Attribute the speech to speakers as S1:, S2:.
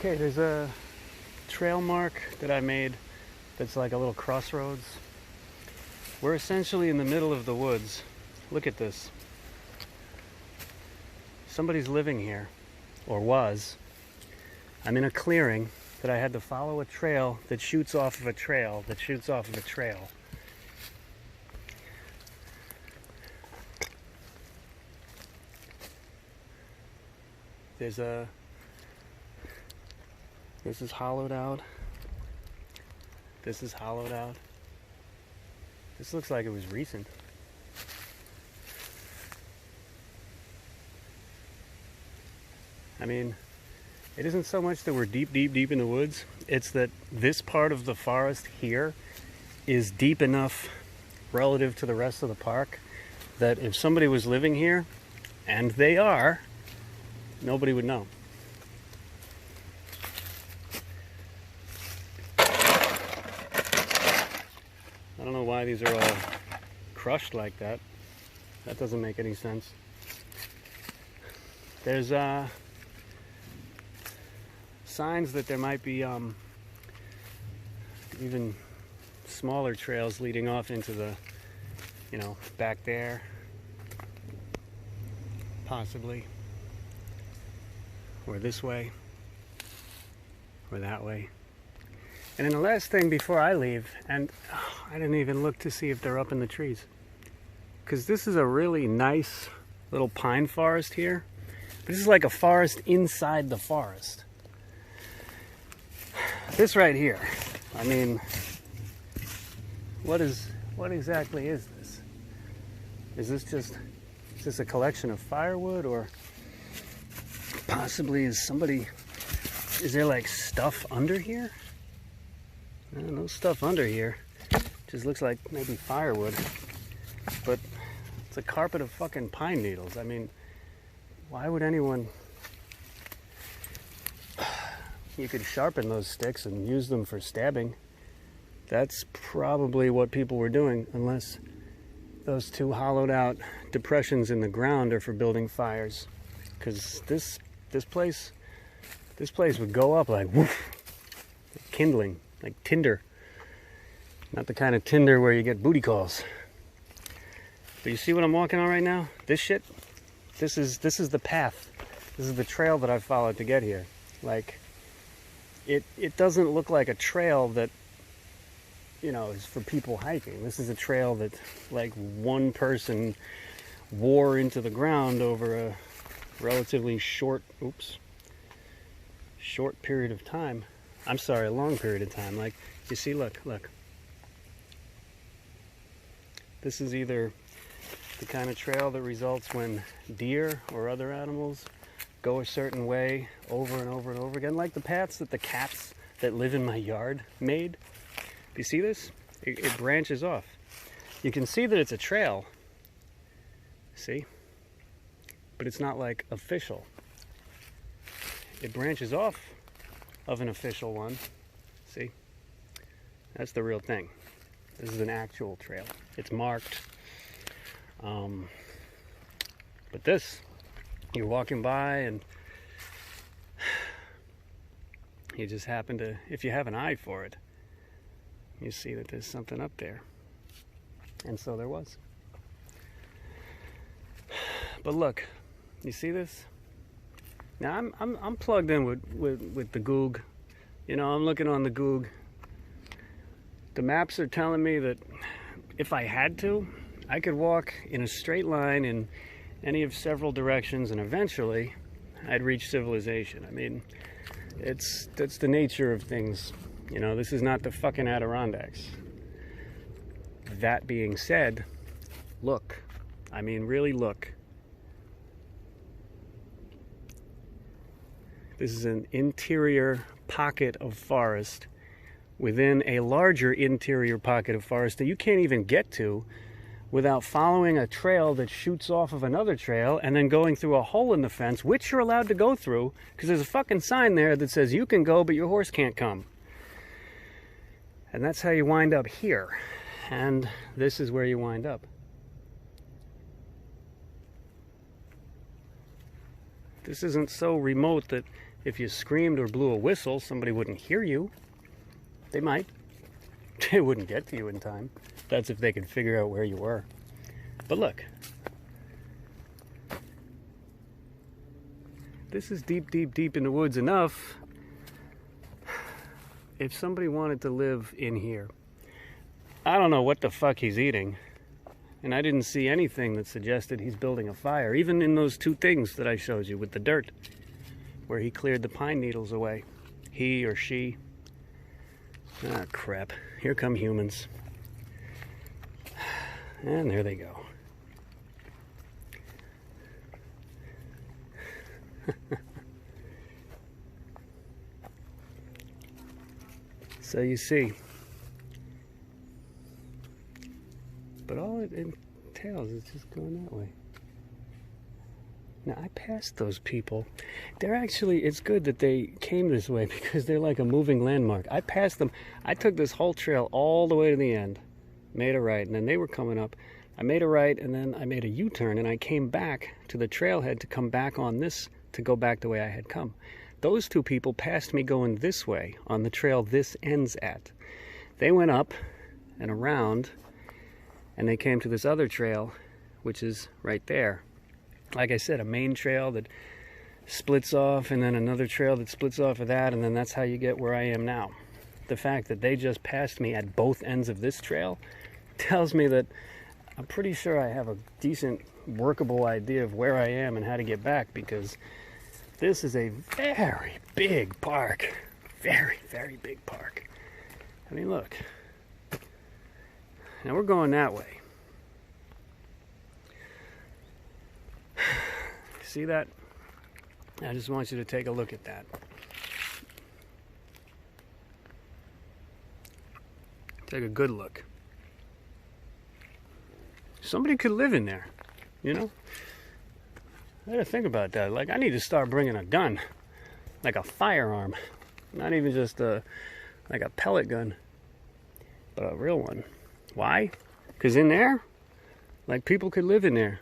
S1: Okay, there's a trail mark that I made that's like a little crossroads. We're essentially in the middle of the woods. Look at this. Somebody's living here, or was. I'm in a clearing that I had to follow a trail that shoots off of a trail that shoots off of a trail. This is hollowed out. This is hollowed out. This looks like it was recent. I mean, it isn't so much that we're deep in the woods. It's that this part of the forest here is deep enough relative to the rest of the park that if somebody was living here, and they are, nobody would know. I don't know why these are all crushed like that. That doesn't make any sense. There's signs that there might be even smaller trails leading off into the, back there. Possibly. Or this way. Or that way. And then the last thing before I leave, and I didn't even look to see if they're up in the trees. Because this is a really nice little pine forest here. But this is like a forest inside the forest. This right here, I mean, what exactly is this? Is this a collection of firewood, or possibly is there like stuff under here? No stuff under here. Just looks like maybe firewood. But it's a carpet of fucking pine needles. I mean, why would anyone... You could sharpen those sticks and use them for stabbing. That's probably what people were doing, unless those two hollowed out depressions in the ground are for building fires. Because this place would go up like woof, like kindling, like tinder. Not the kind of tinder where you get booty calls. But you see what I'm walking on right now? This shit, this is the path. This is the trail that I've followed to get here. Like, it doesn't look like a trail that, is for people hiking. This is a trail that, like, one person wore into the ground over a relatively short period of time. I'm sorry, a long period of time. Like, you see, look. This is either the kind of trail that results when deer or other animals go a certain way over and over and over again, like the paths that the cats that live in my yard made. Do you see this? It branches off. You can see that it's a trail. See? But it's not like official. It branches off of an official one. See? That's the real thing. This is an actual trail. It's marked. But this, you're walking by and you just happen to, if you have an eye for it, you see that there's something up there. And so there was. But look, you see this? Now I'm plugged in with the Goog. I'm looking on the Goog. The maps are telling me that if I had to, I could walk in a straight line in any of several directions, and eventually I'd reach civilization. I mean, that's the nature of things. This is not the fucking Adirondacks. That being said, look. I mean, really look. This is an interior pocket of forest within a larger interior pocket of forest that you can't even get to without following a trail that shoots off of another trail and then going through a hole in the fence, which you're allowed to go through, because there's a fucking sign there that says you can go, but your horse can't come. And that's how you wind up here. And this is where you wind up. This isn't so remote that If you screamed or blew a whistle, somebody wouldn't hear you. They might. They wouldn't get to you in time. That's if they could figure out where you were. But look. This is deep, deep, deep in the woods enough. If somebody wanted to live in here, I don't know what the fuck he's eating. And I didn't see anything that suggested he's building a fire. Even in those two things that I showed you with the dirt, where he cleared the pine needles away. He or she. Ah, crap. Here come humans. And there they go. So you see. But all it entails is just going that way. Now, I passed those people. They're actually, it's good that they came this way because they're like a moving landmark. I passed them. I took this whole trail all the way to the end, made a right, and then they were coming up. I made a right, and then I made a U-turn, and I came back to the trailhead to come back on this, to go back the way I had come. Those two people passed me going this way on the trail this ends at. They went up and around, and they came to this other trail, which is right there. Like I said, a main trail that splits off, and then another trail that splits off of that, and then that's how you get where I am now. The fact that they just passed me at both ends of this trail tells me that I'm pretty sure I have a decent, workable idea of where I am and how to get back, because this is a very big park. Very, very big park. I mean, look. Now we're going that way. See that? I just want you to take a look at that. Take a good look. Somebody could live in there, you know? I gotta think about that. Like, I need to start bringing a gun, like a firearm, not even just like a pellet gun, but a real one. Why? Because in there, like, people could live in there.